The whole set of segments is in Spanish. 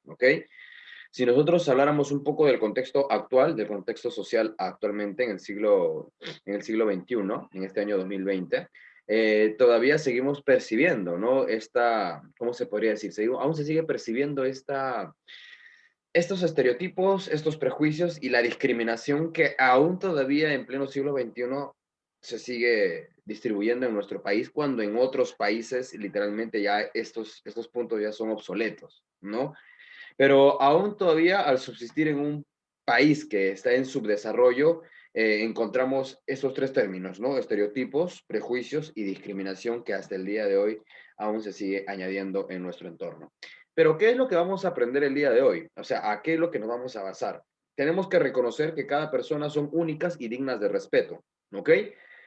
¿ok? Si nosotros habláramos un poco del contexto actual, del contexto social actualmente en el siglo XXI, en este año 2020, todavía seguimos percibiendo, ¿no? ¿Cómo se podría decir? Aún se sigue percibiendo estos estereotipos, estos prejuicios y la discriminación que aún todavía en pleno siglo XXI se sigue distribuyendo en nuestro país, cuando en otros países literalmente ya estos puntos ya son obsoletos, ¿no? Pero aún todavía al subsistir en un país que está en subdesarrollo, encontramos estos tres términos, ¿no? Estereotipos, prejuicios y discriminación que hasta el día de hoy aún se sigue añadiendo en nuestro entorno. Pero, ¿qué es lo que vamos a aprender el día de hoy? O sea, ¿a qué es lo que nos vamos a basar? Tenemos que reconocer que cada persona son únicas y dignas de respeto, ¿ok?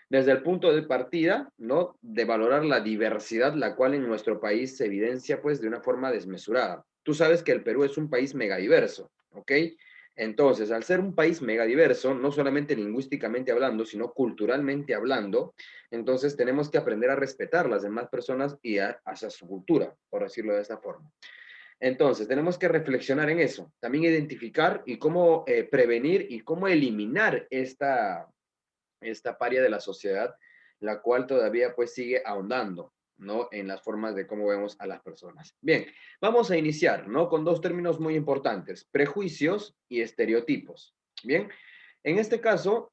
Desde el punto de partida, ¿no? De valorar la diversidad, la cual en nuestro país se evidencia, pues, de una forma desmesurada. Tú sabes que el Perú es un país megadiverso, ¿ok? Entonces, al ser un país megadiverso, no solamente lingüísticamente hablando, sino culturalmente hablando, entonces tenemos que aprender a respetar a las demás personas y hacia su cultura, por decirlo de esta forma. Entonces, tenemos que reflexionar en eso, también identificar y cómo prevenir y cómo eliminar esta paria de la sociedad, la cual todavía pues sigue ahondando, ¿no? En las formas de cómo vemos a las personas. Bien, vamos a iniciar, ¿no? Con dos términos muy importantes, prejuicios y estereotipos. Bien, en este caso,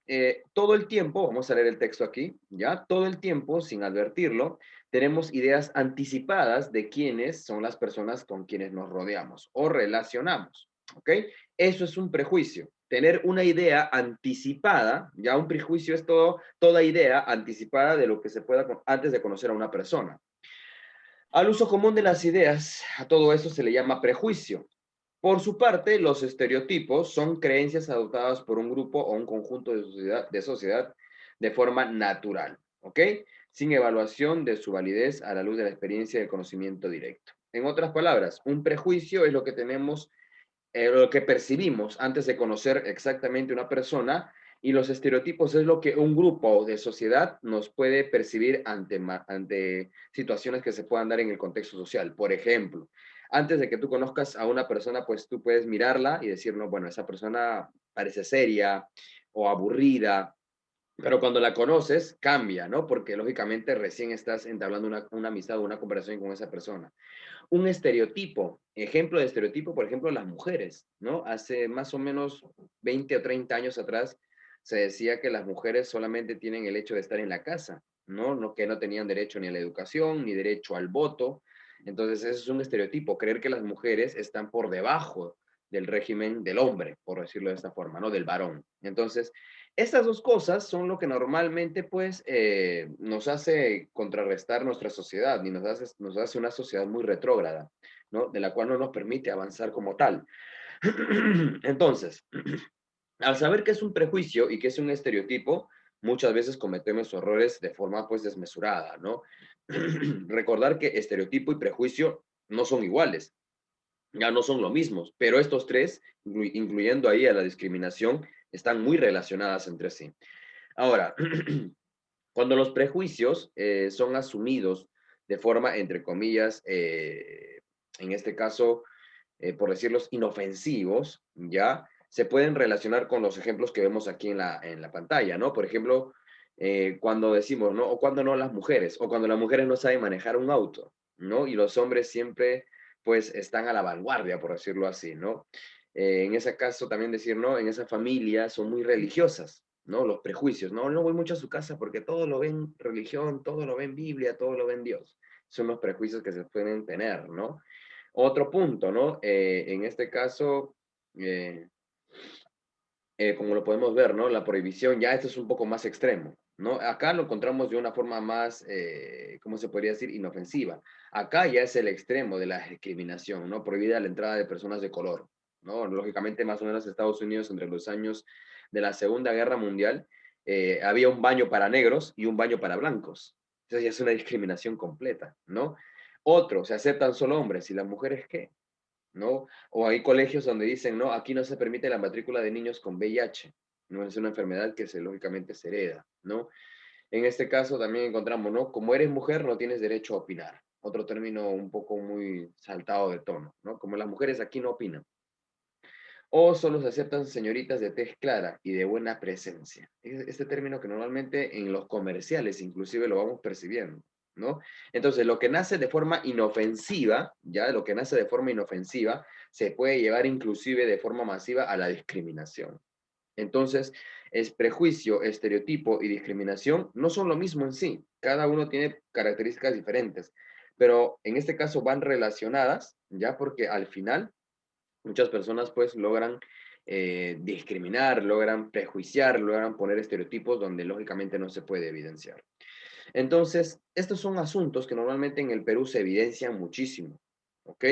todo el tiempo, vamos a leer el texto aquí, ¿ya? Todo el tiempo, sin advertirlo, tenemos ideas anticipadas de quiénes son las personas con quienes nos rodeamos o relacionamos, ¿ok? Eso es un prejuicio. Tener una idea anticipada, ya un prejuicio es toda idea anticipada de lo que se pueda antes de conocer a una persona. Al uso común de las ideas, a todo eso se le llama prejuicio. Por su parte, los estereotipos son creencias adoptadas por un grupo o un conjunto de sociedad de forma natural, ¿ok? Sin evaluación de su validez a la luz de la experiencia y el conocimiento directo. En otras palabras, un prejuicio es lo que tenemos, lo que percibimos antes de conocer exactamente una persona, y los estereotipos es lo que un grupo de sociedad nos puede percibir ante situaciones que se puedan dar en el contexto social. Por ejemplo, antes de que tú conozcas a una persona, pues tú puedes mirarla y decir, no, bueno, esa persona parece seria o aburrida, pero cuando la conoces, cambia, ¿no? Porque lógicamente recién estás entablando una amistad o una conversación con esa persona. Un estereotipo, ejemplo de estereotipo, por ejemplo, las mujeres, ¿no? Hace más o menos 20 o 30 años atrás se decía que las mujeres solamente tienen el hecho de estar en la casa, ¿no? Que no tenían derecho ni a la educación, ni derecho al voto. Entonces, eso es un estereotipo, creer que las mujeres están por debajo del régimen del hombre, por decirlo de esta forma, ¿no? Del varón. Entonces, estas dos cosas son lo que normalmente, pues, nos hace contrarrestar nuestra sociedad y nos hace una sociedad muy retrógrada, ¿no? De la cual no nos permite avanzar como tal. Entonces, al saber que es un prejuicio y que es un estereotipo, muchas veces cometemos errores de forma, pues, desmesurada, ¿no? Recordar que estereotipo y prejuicio no son iguales, ya no son lo mismo, pero estos tres, incluyendo ahí a la discriminación, están muy relacionadas entre sí. Ahora, cuando los prejuicios son asumidos de forma, entre comillas, en este caso, por decirlos, inofensivos, ¿ya? Se pueden relacionar con los ejemplos que vemos aquí en la pantalla, ¿no? Por ejemplo, cuando decimos, ¿no? O cuando no las mujeres, o cuando las mujeres no saben manejar un auto, ¿no? Y los hombres siempre, pues, están a la vanguardia, por decirlo así, ¿no? En ese caso también decir, ¿no? En esa familia son muy religiosas, ¿no? Los prejuicios, ¿no? No voy mucho a su casa porque todo lo ven religión, todo lo ven Biblia, todo lo ven Dios. Son los prejuicios que se pueden tener, ¿no? Otro punto, ¿no? En este caso, eh, como lo podemos ver, ¿no? La prohibición, ya esto es un poco más extremo, ¿no? Acá lo encontramos de una forma más, ¿cómo se podría decir? Inofensiva. Acá ya es el extremo de la discriminación, ¿no? Prohibida la entrada de personas de color, ¿no? Lógicamente, más o menos Estados Unidos, entre los años de la Segunda Guerra Mundial, había un baño para negros y un baño para blancos. Entonces ya es una discriminación completa, ¿no? Otro, se aceptan solo hombres, ¿y las mujeres qué? ¿No? O hay colegios donde dicen, no, aquí no se permite la matrícula de niños con VIH, ¿no? Es una enfermedad que lógicamente se hereda, ¿no? En este caso también encontramos, ¿no? Como eres mujer, no tienes derecho a opinar. otro término un poco muy saltado de tono, ¿no? Como las mujeres aquí no opinan. O solo se aceptan señoritas de tez clara y de buena presencia. Este término que normalmente en los comerciales inclusive lo vamos percibiendo, ¿no? Entonces, lo que nace de forma inofensiva, ya lo que nace de forma inofensiva, se puede llevar inclusive de forma masiva a la discriminación. Entonces, es prejuicio, estereotipo y discriminación no son lo mismo en sí. Cada uno tiene características diferentes, pero en este caso van relacionadas, ya porque al final muchas personas pues logran discriminar, logran prejuiciar, logran poner estereotipos donde lógicamente no se puede evidenciar. Entonces, estos son asuntos que normalmente en el Perú se evidencian muchísimo, ¿ok?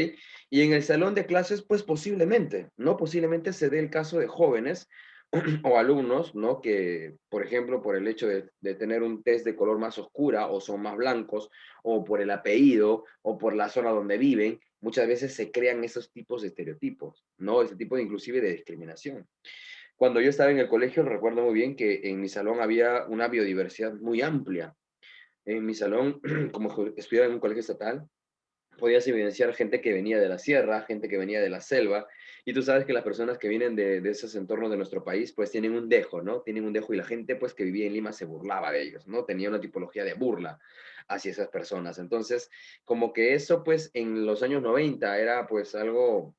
Y en el salón de clases, pues posiblemente, ¿no? Posiblemente se dé el caso de jóvenes o alumnos, ¿no? Que, por ejemplo, por el hecho de tener un test de color más oscura o son más blancos, o por el apellido, o por la zona donde viven, muchas veces se crean esos tipos de estereotipos, ¿no? Ese tipo de inclusive de discriminación. Cuando yo estaba en el colegio, recuerdo muy bien que en mi salón había una biodiversidad muy amplia. En mi salón, como estudiaba en un colegio estatal, podías evidenciar gente que venía de la sierra, gente que venía de la selva, y tú sabes que las personas que vienen de esos entornos de nuestro país, pues tienen un dejo, ¿no? Tienen un dejo y la gente, pues que vivía en Lima se burlaba de ellos, ¿no? Tenía una tipología de burla hacia esas personas. Entonces, como que eso, pues en los años 90 era pues algo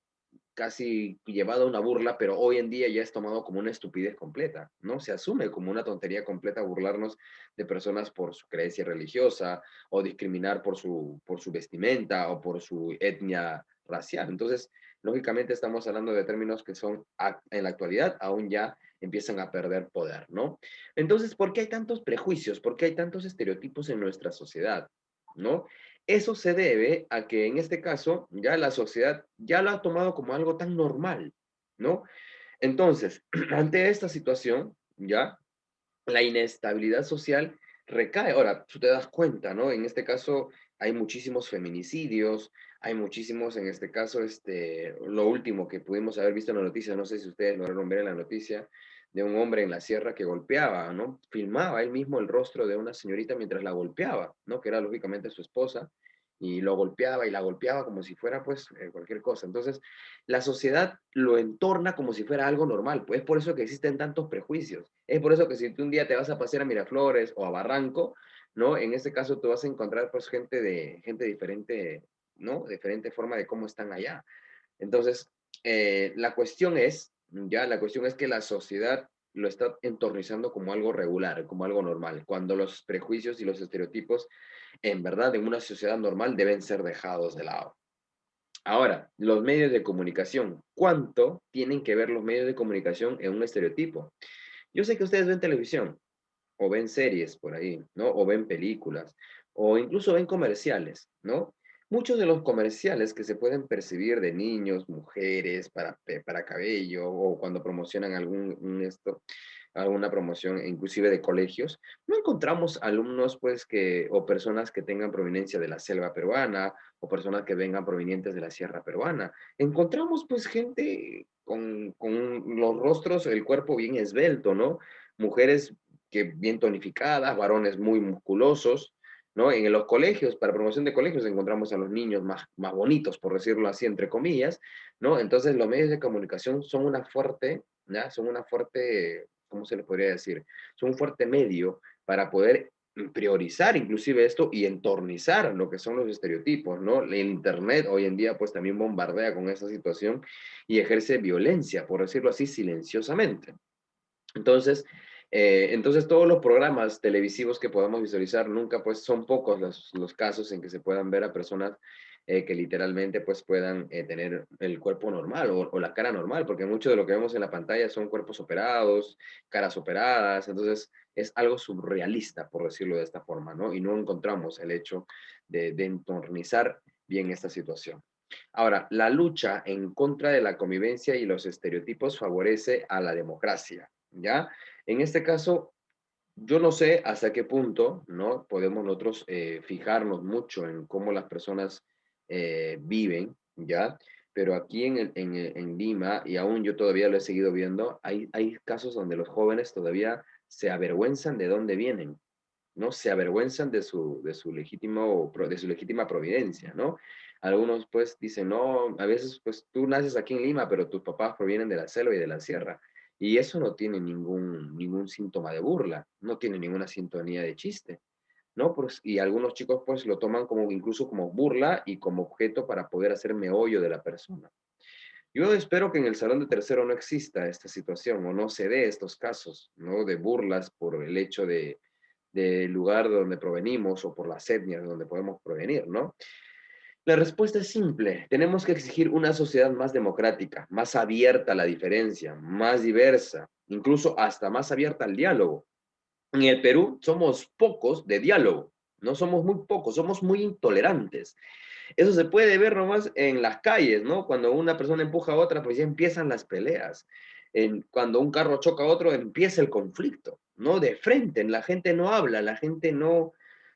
casi llevado a una burla, pero hoy en día ya es tomado como una estupidez completa, ¿no? Se asume como una tontería completa burlarnos de personas por su creencia religiosa o discriminar por su vestimenta o por su etnia racial. Entonces, lógicamente estamos hablando de términos que son en la actualidad aún ya empiezan a perder poder, ¿no? Entonces, ¿por qué hay tantos prejuicios? ¿Por qué hay tantos estereotipos en nuestra sociedad? ¿No? Eso se debe a que en este caso ya la sociedad ya lo ha tomado como algo tan normal, ¿no? Entonces, ante esta situación, ya la inestabilidad social recae. Ahora, tú te das cuenta, ¿no? En este caso hay muchísimos feminicidios, hay muchísimos, en este caso, lo último que pudimos haber visto en la noticia, no sé si ustedes lograron ver en la noticia, de un hombre en la sierra que golpeaba, ¿no? Filmaba él mismo el rostro de una señorita mientras la golpeaba, ¿no? Que era lógicamente su esposa, y lo golpeaba y la golpeaba como si fuera, pues, cualquier cosa. Entonces, la sociedad lo entorna como si fuera algo normal. Pues es por eso que existen tantos prejuicios. Es por eso que si tú un día te vas a pasear a Miraflores o a Barranco, ¿no? En este caso tú vas a encontrar pues gente diferente, ¿no? Diferente forma de cómo están allá. Entonces, la cuestión es que la sociedad lo está entornizando como algo regular, como algo normal, cuando los prejuicios y los estereotipos, en verdad, en una sociedad normal deben ser dejados de lado. Ahora, los medios de comunicación. ¿Cuánto tienen que ver los medios de comunicación en un estereotipo? Yo sé que ustedes ven televisión, o ven series por ahí, ¿no? O ven películas, o incluso ven comerciales, ¿no? Muchos de los comerciales que se pueden percibir de niños, mujeres, para cabello, o cuando promocionan alguna promoción, inclusive de colegios, no encontramos alumnos, pues, o personas que tengan proveniencia de la selva peruana, o personas que vengan provenientes de la sierra peruana. Encontramos, pues, gente con los rostros, el cuerpo bien esbelto, ¿no? Mujeres que bien tonificadas, varones muy musculosos, ¿no? En los colegios, para promoción de colegios, encontramos a los niños más bonitos, por decirlo así, entre comillas, ¿no? Entonces, los medios de comunicación son una fuerte, ¿ya? Son una fuerte, ¿cómo se le podría decir? Son un fuerte medio para poder priorizar inclusive esto y entornizar lo que son los estereotipos, ¿no? El Internet hoy en día pues también bombardea con esa situación y ejerce violencia, por decirlo así, silenciosamente. Entonces, entonces todos los programas televisivos que podamos visualizar, nunca pues son pocos los casos en que se puedan ver a personas que literalmente pues puedan tener el cuerpo normal o la cara normal, porque mucho de lo que vemos en la pantalla son cuerpos operados, caras operadas, entonces es algo surrealista, por decirlo de esta forma, ¿no? Y no encontramos el hecho de entornizar bien esta situación. Ahora, la lucha en contra de la convivencia y los estereotipos favorece a la democracia, ¿ya? En este caso, yo no sé hasta qué punto, ¿no? Podemos nosotros fijarnos mucho en cómo las personas viven, ¿ya? Pero aquí en Lima, y aún yo todavía lo he seguido viendo, hay casos donde los jóvenes todavía se avergüenzan de dónde vienen, ¿no? Se avergüenzan de su legítima providencia, ¿no? Algunos pues dicen, no, a veces pues tú naces aquí en Lima, pero tus papás provienen de la selva y de la sierra. Y eso no tiene ningún síntoma de burla, no tiene ninguna sintonía de chiste, ¿no? Pues, y algunos chicos pues lo toman como incluso como burla y como objeto para poder hacer meollo de la persona. Yo espero que en el salón de tercero no exista esta situación o no se dé estos casos, ¿no? De burlas por el hecho del lugar de donde provenimos o por las etnias de donde podemos provenir, ¿no? La respuesta es simple. Tenemos que exigir una sociedad más democrática, más abierta a la diferencia, más diversa, incluso hasta más abierta al diálogo. En el Perú somos pocos de diálogo, no somos muy pocos, somos muy intolerantes. Eso se puede ver nomás en las calles, ¿no? Cuando una persona empuja a otra, pues ya empiezan las peleas. Cuando un carro choca a otro, empieza el conflicto, ¿no? De frente, la gente no habla, la gente no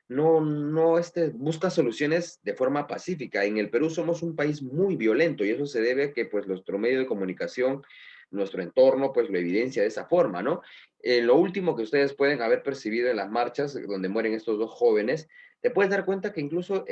busca soluciones de forma pacífica. En el Perú somos un país muy violento y eso se debe a que pues nuestro medio de comunicación, nuestro entorno, pues lo evidencia de esa forma, ¿no? Lo último que ustedes pueden haber percibido en las marchas donde mueren estos dos jóvenes, te puedes dar cuenta que incluso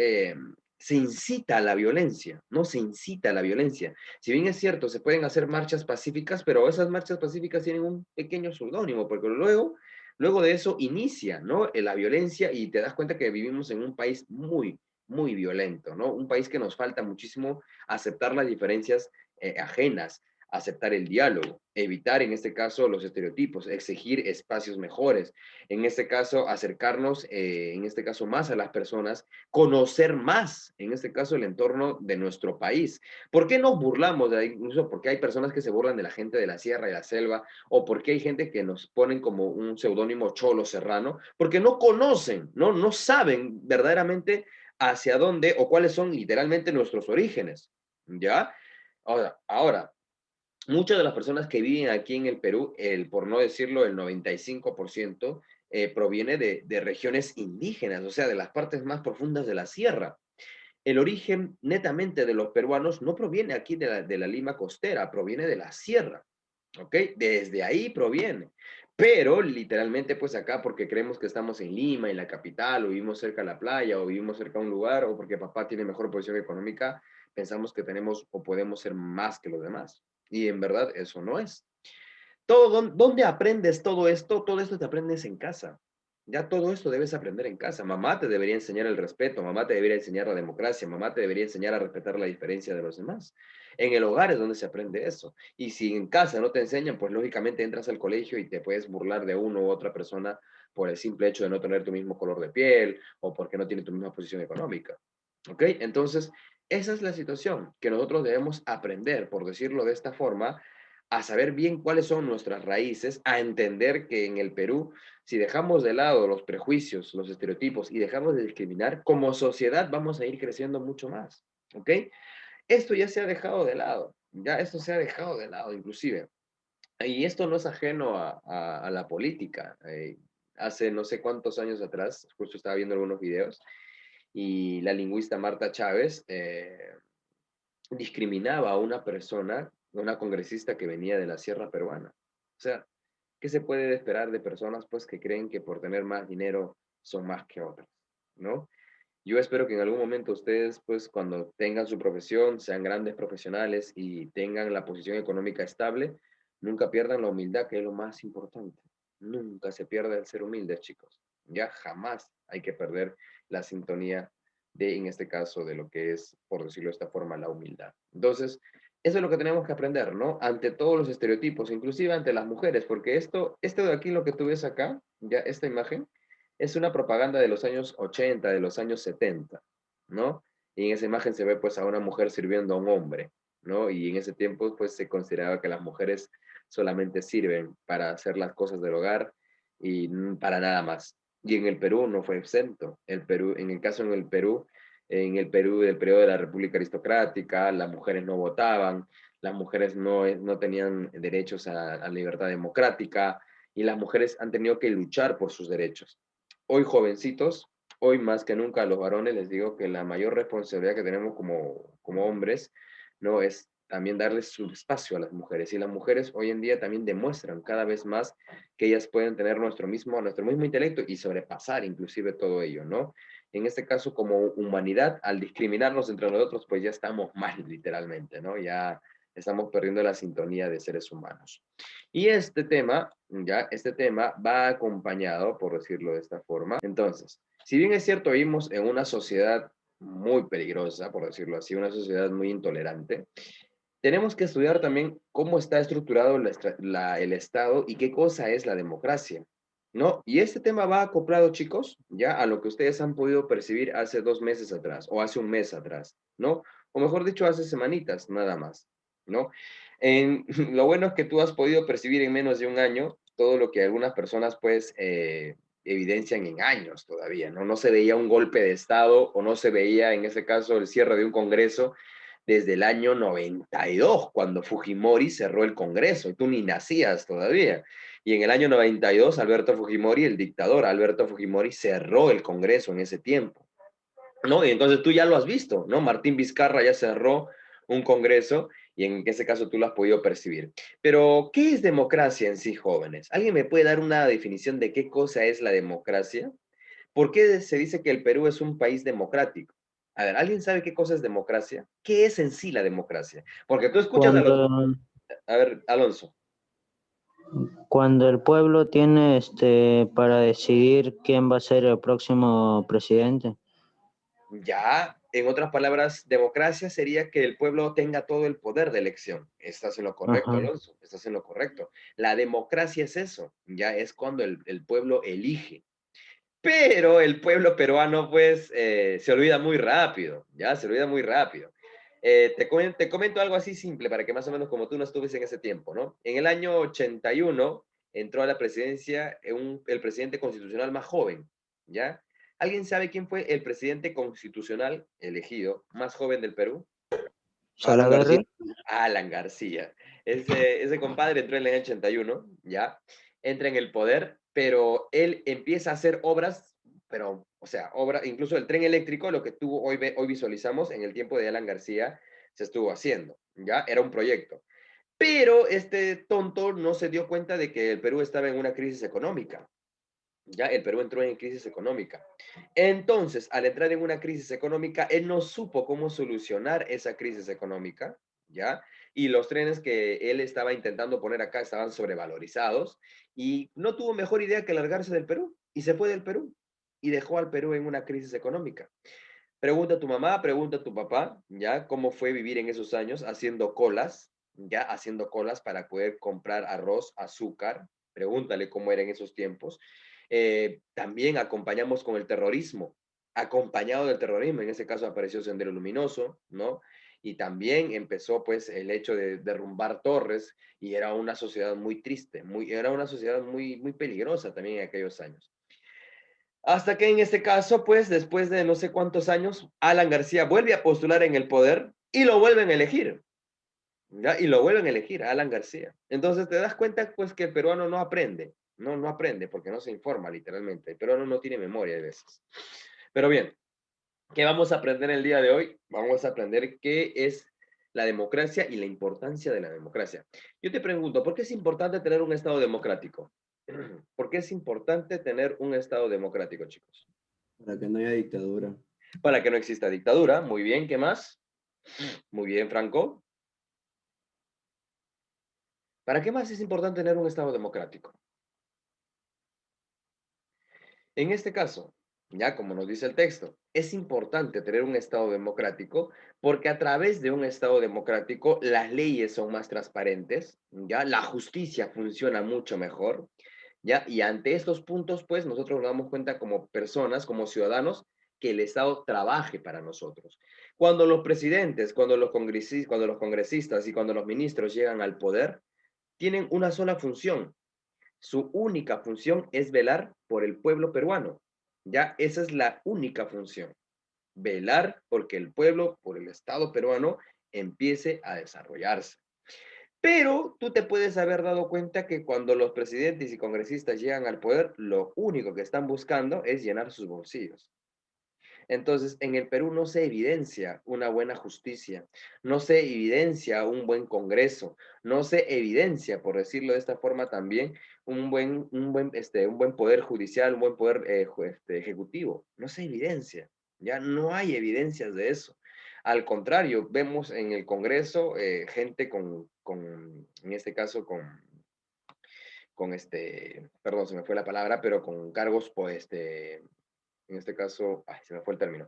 se incita a la violencia, no se incita a la violencia. Si bien es cierto, se pueden hacer marchas pacíficas, pero esas marchas pacíficas tienen un pequeño seudónimo, porque luego de eso inicia, ¿no? La violencia y te das cuenta que vivimos en un país muy violento, ¿no? Un país que nos falta muchísimo aceptar las diferencias ajenas, aceptar el diálogo, evitar en este caso los estereotipos, exigir espacios mejores, en este caso acercarnos, en este caso más a las personas, conocer más, en este caso el entorno de nuestro país. ¿Por qué nos burlamos? Incluso porque hay personas que se burlan de la gente de la sierra y la selva, o porque hay gente que nos ponen como un seudónimo cholo serrano, porque no conocen, no saben verdaderamente hacia dónde o cuáles son literalmente nuestros orígenes, ¿ya? Ahora, muchas de las personas que viven aquí en el Perú, por no decirlo, el 95%, proviene de regiones indígenas, o sea, de las partes más profundas de la sierra. El origen netamente de los peruanos no proviene aquí de la Lima costera, proviene de la sierra, ¿ok? Desde ahí proviene. Pero literalmente, pues acá, porque creemos que estamos en Lima, en la capital, o vivimos cerca de la playa, o vivimos cerca de un lugar, o porque papá tiene mejor posición económica, pensamos que tenemos o podemos ser más que los demás. Y en verdad eso no es. ¿Dónde aprendes todo esto? Todo esto te aprendes en casa. Ya todo esto debes aprender en casa. Mamá te debería enseñar el respeto, mamá te debería enseñar la democracia, mamá te debería enseñar a respetar la diferencia de los demás. En el hogar es donde se aprende eso. Y si en casa no te enseñan, pues lógicamente entras al colegio y te puedes burlar de uno u otra persona por el simple hecho de no tener tu mismo color de piel o porque no tiene tu misma posición económica. ¿Ok? Entonces, esa es la situación que nosotros debemos aprender, por decirlo de esta forma, a saber bien cuáles son nuestras raíces, a entender que en el Perú, si dejamos de lado los prejuicios, los estereotipos y dejamos de discriminar, como sociedad vamos a ir creciendo mucho más, ¿ok? Esto ya se ha dejado de lado, ya esto se ha dejado de lado inclusive. Y esto no es ajeno a la política. Hace no sé cuántos años atrás, justo estaba viendo algunos videos, y la lingüista Marta Chávez discriminaba a una persona, una congresista que venía de la sierra peruana. O sea, ¿qué se puede esperar de personas pues que creen que por tener más dinero son más que otras, ¿no? Yo espero que en algún momento ustedes pues cuando tengan su profesión, sean grandes profesionales y tengan la posición económica estable, nunca pierdan la humildad, que es lo más importante. Nunca se pierda el ser humilde, chicos. Ya jamás hay que perder la sintonía en este caso, de lo que es, por decirlo de esta forma, la humildad. Entonces, eso es lo que tenemos que aprender, ¿no? Ante todos los estereotipos, inclusive ante las mujeres, porque esto de aquí, lo que tú ves acá, ya esta imagen, es una propaganda de los años 80, de los años 70, ¿no? Y en esa imagen se ve pues a una mujer sirviendo a un hombre, ¿no? Y en ese tiempo pues se consideraba que las mujeres solamente sirven para hacer las cosas del hogar y para nada más. Y en el Perú no fue exento. El Perú, en el Perú del periodo de la República Aristocrática, las mujeres no votaban, las mujeres no tenían derechos a libertad democrática y las mujeres han tenido que luchar por sus derechos. Hoy jovencitos, hoy más que nunca a los varones les digo que la mayor responsabilidad que tenemos como hombres no es también darles su espacio a las mujeres. Y las mujeres hoy en día también demuestran cada vez más que ellas pueden tener nuestro mismo intelecto y sobrepasar inclusive todo ello, ¿no? En este caso, como humanidad, al discriminarnos entre nosotros, pues ya estamos mal, literalmente, ¿no? Ya estamos perdiendo la sintonía de seres humanos. Y este tema va acompañado, por decirlo de esta forma. Entonces, si bien es cierto, vivimos en una sociedad muy peligrosa, por decirlo así, una sociedad muy intolerante, tenemos que estudiar también cómo está estructurado el Estado y qué cosa es la democracia, ¿no? Y este tema va acoplado, chicos, ya a lo que ustedes han podido percibir hace 2 meses atrás o hace un mes atrás, ¿no? O mejor dicho, hace semanitas, nada más, ¿no? Lo bueno es que tú has podido percibir en menos de un año todo lo que algunas personas, pues, evidencian en años todavía, ¿no? No se veía un golpe de Estado o no se veía, en ese caso, el cierre de un Congreso desde el año 92, cuando Fujimori cerró el Congreso, y tú ni nacías todavía. Y en el año 92, Alberto Fujimori, el dictador Alberto Fujimori, cerró el Congreso en ese tiempo, ¿no? Y entonces tú ya lo has visto, ¿no? Martín Vizcarra ya cerró un Congreso y en ese caso tú lo has podido percibir. Pero, ¿qué es democracia en sí, jóvenes? ¿Alguien me puede dar una definición de qué cosa es la democracia? ¿Por qué se dice que el Perú es un país democrático? A ver, ¿alguien sabe qué cosa es democracia? ¿Qué es en sí la democracia? Porque tú escuchas a los... Cuando, A ver, Alonso, cuando el pueblo tiene para decidir quién va a ser el próximo presidente. ya, en otras palabras, democracia sería que el pueblo tenga todo el poder de elección. Estás en lo correcto, Ajá. Alonso, estás en lo correcto. La democracia es eso, ya es cuando el pueblo elige. Pero el pueblo peruano, pues, se olvida muy rápido, ¿ya? Se olvida muy rápido. Te comento algo así simple para que más o menos como tú no estuviste en ese tiempo, ¿no? En el año 81 entró a la presidencia el presidente constitucional más joven, ¿ya? ¿Alguien sabe quién fue el presidente constitucional elegido más joven del Perú? Alan García. Salaverry. Alan García. Ese compadre entró en el año 81, ¿ya? Entra en el poder, pero él empieza a hacer obras, pero, o sea, incluso el tren eléctrico, lo que tú hoy visualizamos en el tiempo de Alan García, se estuvo haciendo, ¿ya? Era un proyecto. Pero este tonto no se dio cuenta de que el Perú estaba en una crisis económica. Ya el Perú entró en crisis económica. Entonces, al entrar en una crisis económica, él no supo cómo solucionar esa crisis económica, ¿ya? Y los trenes que él estaba intentando poner acá estaban sobrevalorizados y no tuvo mejor idea que largarse del Perú y se fue del Perú y dejó al Perú en una crisis económica. Pregunta a tu mamá, pregunta a tu papá, ¿ya? ¿Cómo fue vivir en esos años haciendo colas, ¿ya? Haciendo colas para poder comprar arroz, azúcar. Pregúntale cómo era en esos tiempos. También acompañamos con el terrorismo, acompañado del terrorismo, en ese caso apareció Sendero Luminoso, ¿no? Y también empezó pues el hecho de derrumbar torres y era una sociedad muy triste, era una sociedad muy, muy peligrosa también en aquellos años. Hasta que en este caso, pues después de no sé cuántos años, Alan García vuelve a postular en el poder y lo vuelven a elegir, ¿ya? Y lo vuelven a elegir a Alan García. Entonces te das cuenta, pues, que el peruano no aprende, no aprende porque no se informa literalmente. El peruano no tiene memoria a veces. Pero bien, ¿qué vamos a aprender el día de hoy? Vamos a aprender qué es la democracia y la importancia de la democracia. Yo te pregunto, ¿por qué es importante tener un Estado democrático? ¿Por qué es importante tener un Estado democrático, chicos? Para que no haya dictadura. Para que no exista dictadura. Muy bien, ¿qué más? Muy bien, Franco. ¿Para qué más es importante tener un Estado democrático? En este caso, ya como nos dice el texto, es importante tener un Estado democrático porque a través de un Estado democrático las leyes son más transparentes, ya la justicia funciona mucho mejor, ya y ante estos puntos, pues nosotros nos damos cuenta como personas, como ciudadanos, que el Estado trabaje para nosotros. Cuando los presidentes, cuando los congresistas y cuando los ministros llegan al poder, tienen una sola función. Su única función es velar por el pueblo peruano. Ya, esa es la única función. Velar porque el pueblo, por el Estado peruano, empiece a desarrollarse. Pero tú te puedes haber dado cuenta que cuando los presidentes y congresistas llegan al poder, lo único que están buscando es llenar sus bolsillos. Entonces, en el Perú no se evidencia una buena justicia, no se evidencia un buen Congreso, no se evidencia, por decirlo de esta forma también, un buen poder judicial, un buen poder ejecutivo. No se evidencia, ya no hay evidencias de eso. Al contrario, vemos en el Congreso gente en este caso, perdón, se me fue la palabra, pero con cargos, pues, en este caso, ay, se me fue el término,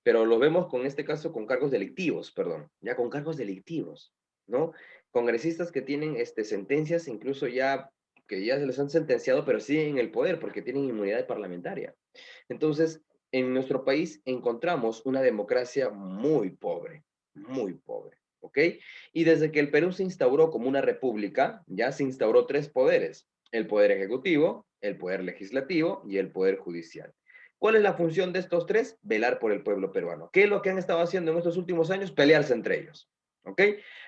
pero lo vemos con este caso con cargos delictivos, perdón, ya con cargos delictivos, ¿no? Congresistas que tienen sentencias incluso ya que ya se les han sentenciado, pero siguen en el poder porque tienen inmunidad parlamentaria. Entonces, en nuestro país encontramos una democracia muy pobre, ¿ok? Y desde que el Perú se instauró como una república, ya se instauró tres poderes: el poder ejecutivo, el poder legislativo y el poder judicial. ¿Cuál es la función de estos tres? Velar por el pueblo peruano. ¿Qué es lo que han estado haciendo en estos últimos años? Pelearse entre ellos, ¿ok?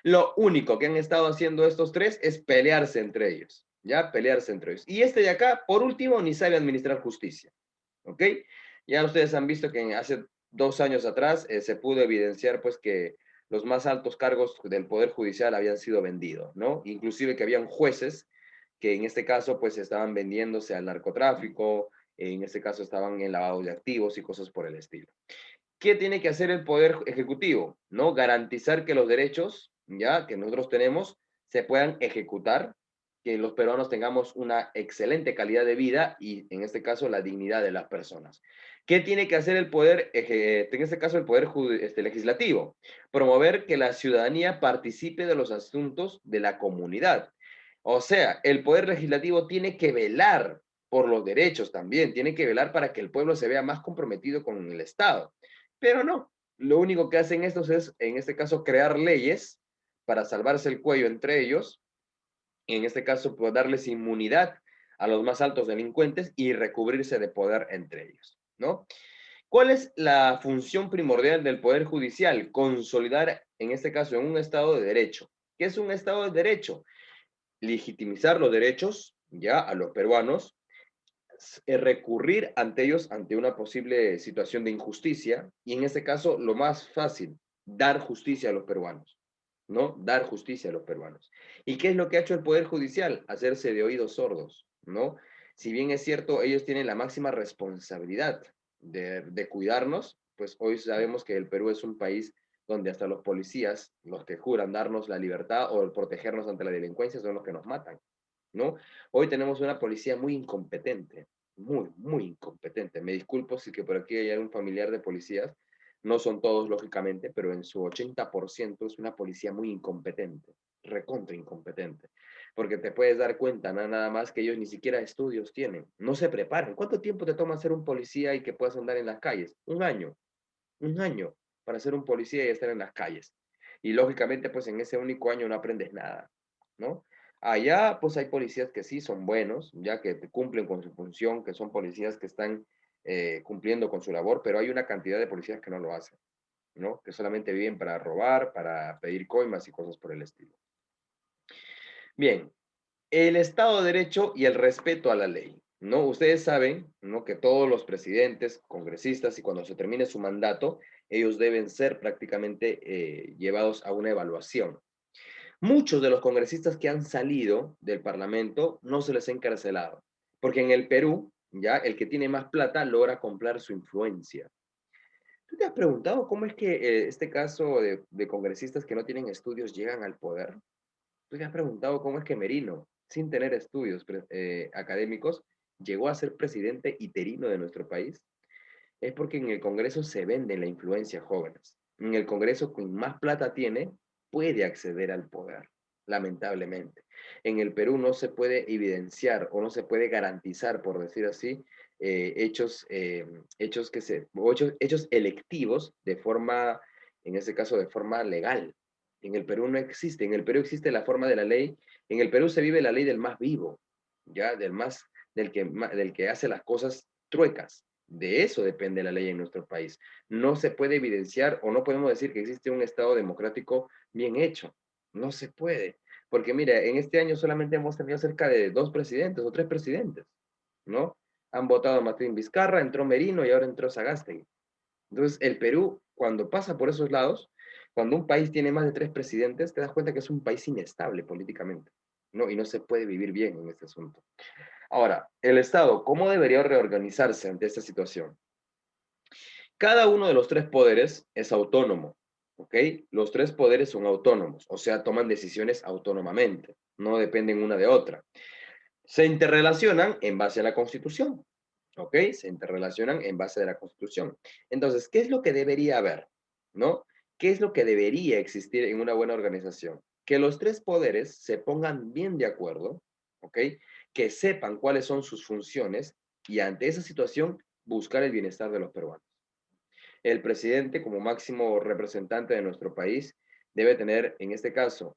Lo único que han estado haciendo estos tres es pelearse entre ellos, ¿ya? Pelearse entre ellos. Y este de acá, por último, ni sabe administrar justicia, ¿ok? Ya ustedes han visto que hace 2 años atrás se pudo evidenciar pues que los más altos cargos del Poder Judicial habían sido vendidos, ¿no? Inclusive que habían jueces que en este caso pues estaban vendiéndose al narcotráfico, en este caso estaban en lavado de activos y cosas por el estilo. ¿Qué tiene que hacer el Poder Ejecutivo? ¿No? Garantizar que los derechos, ya, que nosotros tenemos, se puedan ejecutar, que los peruanos tengamos una excelente calidad de vida y, en este caso, la dignidad de las personas. ¿Qué tiene que hacer el Poder, en este caso, el Poder Legislativo? Promover que la ciudadanía participe de los asuntos de la comunidad. O sea, el Poder Legislativo tiene que velar por los derechos también, tiene que velar para que el pueblo se vea más comprometido con el Estado. Pero no, lo único que hacen estos es, en este caso, crear leyes para salvarse el cuello entre ellos, en este caso, pues, darles inmunidad a los más altos delincuentes y recubrirse de poder entre ellos, ¿no? ¿Cuál es la función primordial del Poder Judicial? Consolidar, en este caso, en un Estado de Derecho. ¿Qué es un Estado de Derecho? Legitimizar los derechos, ya, a los peruanos, recurrir ante ellos ante una posible situación de injusticia y en este caso lo más fácil, dar justicia a los peruanos, ¿no? Dar justicia a los peruanos. ¿Y qué es lo que ha hecho el Poder Judicial? Hacerse de oídos sordos, ¿no? Si bien es cierto, ellos tienen la máxima responsabilidad de cuidarnos, pues hoy sabemos que el Perú es un país donde hasta los policías, los que juran darnos la libertad o protegernos ante la delincuencia, son los que nos matan, ¿no? Hoy tenemos una policía muy incompetente, muy incompetente. Me disculpo si que por aquí hay algún familiar de policías, no son todos, lógicamente, pero en su 80% es una policía muy incompetente, recontra incompetente, porque te puedes dar cuenta nada más que ellos ni siquiera estudios tienen, no se preparan. ¿Cuánto tiempo te toma ser un policía y que puedas andar en las calles? Un año para ser un policía y estar en las calles. Y lógicamente, pues en ese único año no aprendes nada, ¿no? Allá, pues hay policías que sí son buenos, ya que cumplen con su función, que son policías que están cumpliendo con su labor, pero hay una cantidad de policías que no lo hacen, ¿no? Que solamente viven para robar, para pedir coimas y cosas por el estilo. Bien, el Estado de Derecho y el respeto a la ley, ¿no? Ustedes saben, ¿no?, que todos los presidentes, congresistas y cuando se termine su mandato, ellos deben ser prácticamente llevados a una evaluación. Muchos de los congresistas que han salido del Parlamento no se les ha encarcelado, porque en el Perú, ya, el que tiene más plata logra comprar su influencia. ¿Tú te has preguntado cómo es que este caso de congresistas que no tienen estudios llegan al poder? ¿Tú te has preguntado cómo es que Merino, sin tener estudios académicos, llegó a ser presidente interino de nuestro país? Es porque en el Congreso se vende la influencia jóvenes. En el Congreso, quien más plata tiene, puede acceder al poder, lamentablemente. En el Perú no se puede evidenciar o no se puede garantizar, por decir así, hechos electivos de forma, en este caso, de forma legal. En el Perú no existe. En el Perú existe la forma de la ley. En el Perú se vive la ley del más vivo, ya, del que hace las cosas truecas. De eso depende la ley en nuestro país. No se puede evidenciar o no podemos decir que existe un Estado democrático bien hecho. No se puede. Porque mira, en este año solamente hemos tenido cerca de 2 presidentes o 3 presidentes, ¿no? Han votado a Martín Vizcarra, entró Merino y ahora entró Sagasti. Entonces, el Perú, cuando pasa por esos lados, cuando un país tiene más de 3 presidentes, te das cuenta que es un país inestable políticamente, ¿no? Y no se puede vivir bien en este asunto. Ahora, el Estado, ¿cómo debería reorganizarse ante esta situación? Cada uno de los 3 poderes es autónomo, ¿ok? Los 3 poderes son autónomos, o sea, toman decisiones autónomamente, no dependen una de otra. Se interrelacionan en base a la Constitución, ¿ok? Se interrelacionan en base a la Constitución. Entonces, ¿qué es lo que debería haber? ¿No? ¿Qué es lo que debería existir en una buena organización? Que los 3 poderes se pongan bien de acuerdo, ¿ok? Que sepan cuáles son sus funciones y ante esa situación buscar el bienestar de los peruanos. El presidente, como máximo representante de nuestro país, debe tener, en este caso,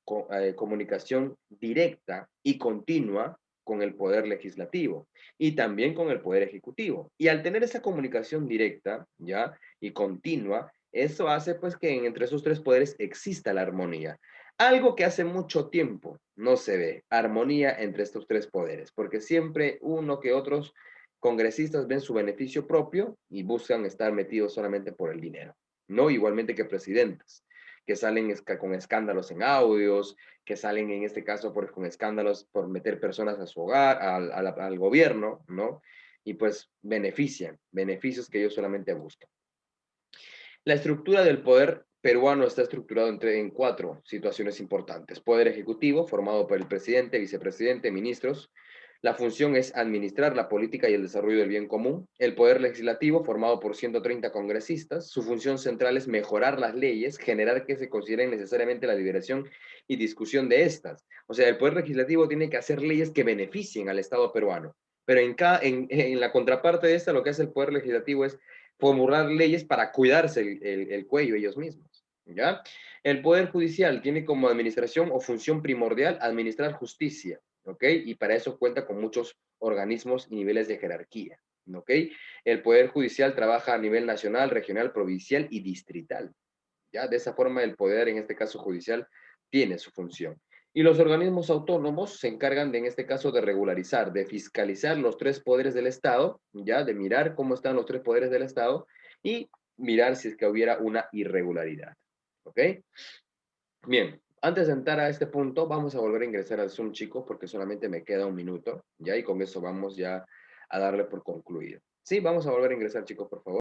comunicación directa y continua con el poder legislativo y también con el poder ejecutivo. Y al tener esa comunicación directa, ¿ya? Y continua, eso hace pues que entre esos 3 poderes exista la armonía. Algo que hace mucho tiempo no se ve, armonía entre estos 3 poderes, porque siempre uno que otros congresistas ven su beneficio propio y buscan estar metidos solamente por el dinero, ¿no? Igualmente que presidentes, que salen con escándalos en audios, que salen en este caso con escándalos por meter personas a su hogar, al gobierno, ¿no? Y pues beneficios que ellos solamente buscan. La estructura del poder peruano está estructurado en 4 situaciones importantes. Poder ejecutivo, formado por el presidente, vicepresidente, ministros. La función es administrar la política y el desarrollo del bien común. El poder legislativo, formado por 130 congresistas. Su función central es mejorar las leyes, generar que se consideren necesariamente la liberación y discusión de estas. O sea, el poder legislativo tiene que hacer leyes que beneficien al Estado peruano. Pero en la contraparte de esta, lo que hace el poder legislativo es formular leyes para cuidarse el cuello ellos mismos, ¿ya? El Poder Judicial tiene como administración o función primordial administrar justicia, ¿ok? Y para eso cuenta con muchos organismos y niveles de jerarquía, ¿ok? El Poder Judicial trabaja a nivel nacional, regional, provincial y distrital, ¿ya? De esa forma el poder, en este caso judicial, tiene su función. Y los organismos autónomos se encargan, en este caso, de regularizar, de fiscalizar los 3 poderes del Estado, ya, de mirar cómo están los 3 poderes del Estado y mirar si es que hubiera una irregularidad. ¿Ok? Bien, antes de entrar a este punto, vamos a volver a ingresar al Zoom, chicos, porque solamente me queda un minuto, ya, y con eso vamos ya a darle por concluido. Sí, vamos a volver a ingresar, chicos, por favor.